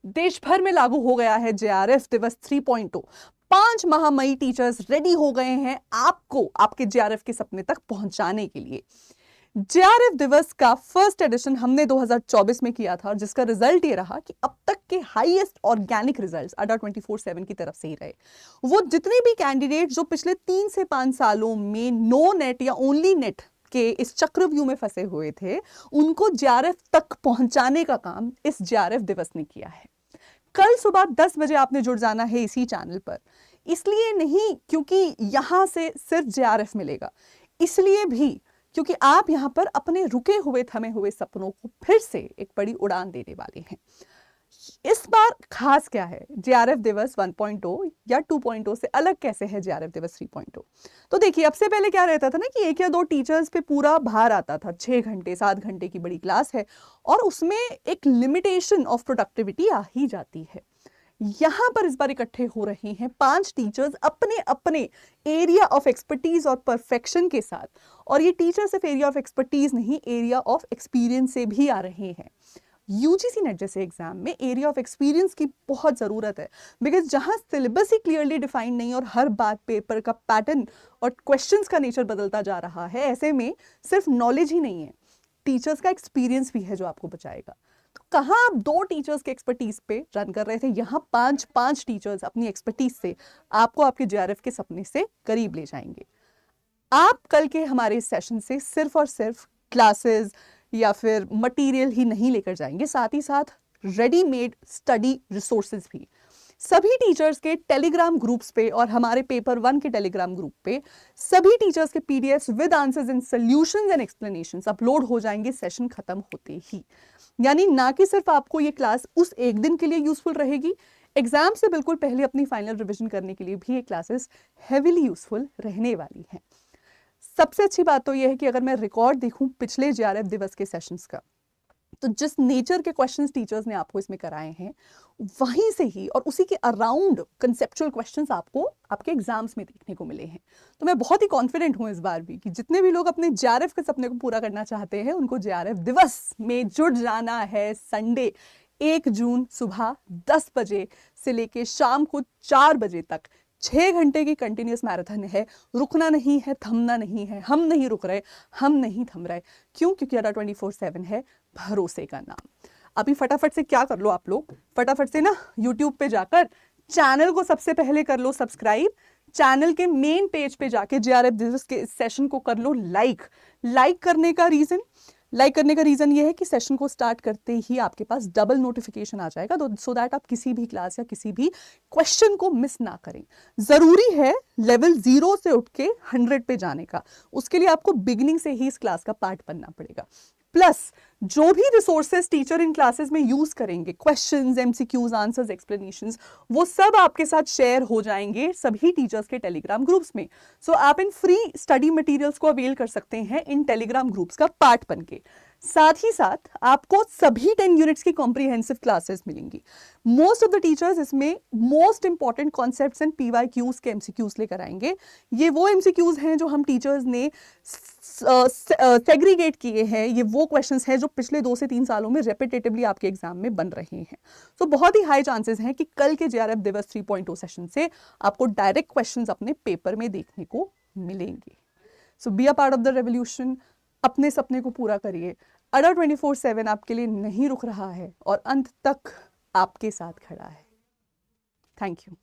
देश भर में लागू हो गया है जेआरएफ दिवस 3.0। 5 महामयी टीचर्स रेडी हो गए हैं आपको आपके जेआरएफ के सपने तक पहुंचाने के लिए। जेआरएफ दिवस का फर्स्ट एडिशन हमने 2024 में किया था और जिसका रिजल्ट ये रहा कि अब तक के हाईएस्ट ऑर्गेनिक रिजल्ट्स अड्डा 24/7 की तरफ से ही रहे। वो जितने भी कैंडिडेट जो पिछले 3 से 5 सालों में नो नेट या ओनली नेट के इस चक्रव्यूह में फंसे हुए थे, उनको जेआरएफ तक पहुंचाने का काम इस जेआरएफ दिवस ने किया है। कल सुबह 10 बजे आपने जुड़ जाना है इसी चैनल पर, इसलिए नहीं क्योंकि यहां से सिर्फ जेआरएफ मिलेगा, इसलिए भी क्योंकि आप यहां पर अपने रुके हुए थमे हुए सपनों को फिर से एक बड़ी उड़ान देने वाले हैं। इस बार खास क्या है, जेआरएफ दिवस 1.0 या 2.0 से अलग कैसे है जेआरएफ दिवस 3.0? तो देखिए, अब से पहले क्या रहता था ना कि 1 या 2 टीचर्स पे पूरा भार आता था। 6 घंटे 7 घंटे की बड़ी क्लास है और उसमें एक लिमिटेशन ऑफ प्रोडक्टिविटी आ ही जाती है। यहां पर इस बार इकट्ठे हो रहे हैं 5 टीचर्स अपने अपने एरिया ऑफ एक्सपर्टीज और परफेक्शन के साथ, और ये टीचर सिर्फ एरिया ऑफ एक्सपर्टीज नहीं, एरिया ऑफ एक्सपीरियंस से भी आ रहे हैं। यूजीसी नेट जैसे एग्जाम में एरिया ऑफ एक्सपीरियंस की बहुत ज़रूरत है, बिकॉज जहां सिलेबस ही क्लियरली डिफाइंड नहीं और हर बात पेपर का पैटर्न और क्वेश्चंस का नेचर बदलता जा रहा है, ऐसे में सिर्फ नॉलेज ही नहीं है, टीचर्स का एक्सपीरियंस भी है जो आपको बचाएगा। तो कहाँ आप 2 टीचर्स के एक्सपर्टीज पे रन कर रहे थे, यहाँ 5 टीचर्स अपनी एक्सपर्टीज से आपको आपके जेआरएफ के सपने से करीब ले जाएंगे। आप कल के हमारे सेशन से सिर्फ और सिर्फ क्लासेस या फिर मटेरियल ही नहीं लेकर जाएंगे, साथ ही साथ रेडीमेड स्टडी रिसोर्सेज भी। सभी टीचर्स के टेलीग्राम ग्रुप्स पे और हमारे पेपर 1 के टेलीग्राम ग्रुप पे सभी टीचर्स के PDFs with answers and solutions and explanations upload हो जाएंगे सेशन खत्म होते ही। यानी ना कि सिर्फ आपको ये क्लास उस एक दिन के लिए यूजफुल रहेगी, एग्जाम से बिल्कुल पहले अपनी फाइनल रिवीजन करने के लिए भी ये क्लासेस हेविली यूजफुल रहने वाली हैं। सबसे अच्छी बात तो यह है कि अगर मैं रिकॉर्ड देखूं पिछले जेआरएफ दिवस के सेशंस का, तो जिस नेचर के क्वेश्चंस टीचर्स ने आपको इसमें कराए हैं, वहीं से ही और उसी के अराउंड कंसेप्चुअल क्वेश्चंस आपको आपके एग्जाम्स में देखने को मिले हैं। तो मैं बहुत ही कॉन्फिडेंट हूं इस बार भी कि जितने भी लोग अपने जेआरएफ के सपने को पूरा करना चाहते हैं, उनको जेआरएफ दिवस में जुड़ जाना है। संडे 1 जून सुबह 10 बजे से लेके शाम को 4 बजे तक 6 घंटे की कंटिन्यूस मैराथन है। रुकना नहीं है, थमना नहीं है। हम नहीं रुक रहे, हम नहीं थम रहे। क्यों? क्योंकि अड्डा 24/7 है भरोसे का नाम। अभी फटाफट से क्या कर लो आप लोग, फटाफट से ना यूट्यूब पे जाकर चैनल को सबसे पहले कर लो सब्सक्राइब। चैनल के मेन पेज पे जाके जेआरएफ दिवस के सेशन को कर लो लाइक। लाइक करने का रीजन ये है कि सेशन को स्टार्ट करते ही आपके पास डबल नोटिफिकेशन आ जाएगा, तो सो दैट आप किसी भी क्लास या किसी भी क्वेश्चन को मिस ना करें। जरूरी है लेवल 0 से उठ के 100 पे जाने का, उसके लिए आपको बिगिनिंग से ही इस क्लास का पार्ट बनना पड़ेगा। प्लस जो भी रिसोर्सेज टीचर इन क्लासेस में यूज करेंगे, क्वेश्चंस, एमसीक्यूज, आंसर्स, एक्सप्लेनेशंस, वो सब आपके साथ शेयर हो जाएंगे सभी टीचर्स के टेलीग्राम ग्रुप्स में। सो आप इन फ्री स्टडी मटेरियल्स को अवेल कर सकते हैं इन टेलीग्राम ग्रुप्स का पार्ट बनके। साथ ही साथ आपको सभी 10 यूनिट्स की कॉम्प्रिहेंसिव क्लासेस मिलेंगी। मोस्ट ऑफ द टीचर्स इसमें most important concepts and PYQs के एमसीक्यूज लेकर आएंगे। ये वो एमसीक्यूज हैं जो हम टीचर्स ने सेग्रीगेट किए हैं। ये वो क्वेश्चंस हैं जो पिछले 2 से 3 सालों में रेपिटेटिवली आपके एग्जाम में बन रहे हैं। तो बहुत ही हाई चांसेस हैं कि कल के जेआरएफ दिवस 3.0 सेशन से आपको डायरेक्ट क्वेश्चंस अपने पेपर में देखने को मिलेंगे। So be a part of the revolution. अपने सपने को पूरा करिए। अड्डा 24/7 आपके लिए नहीं रुक रहा है और अंत तक आपके साथ खड़ा है। Thank you.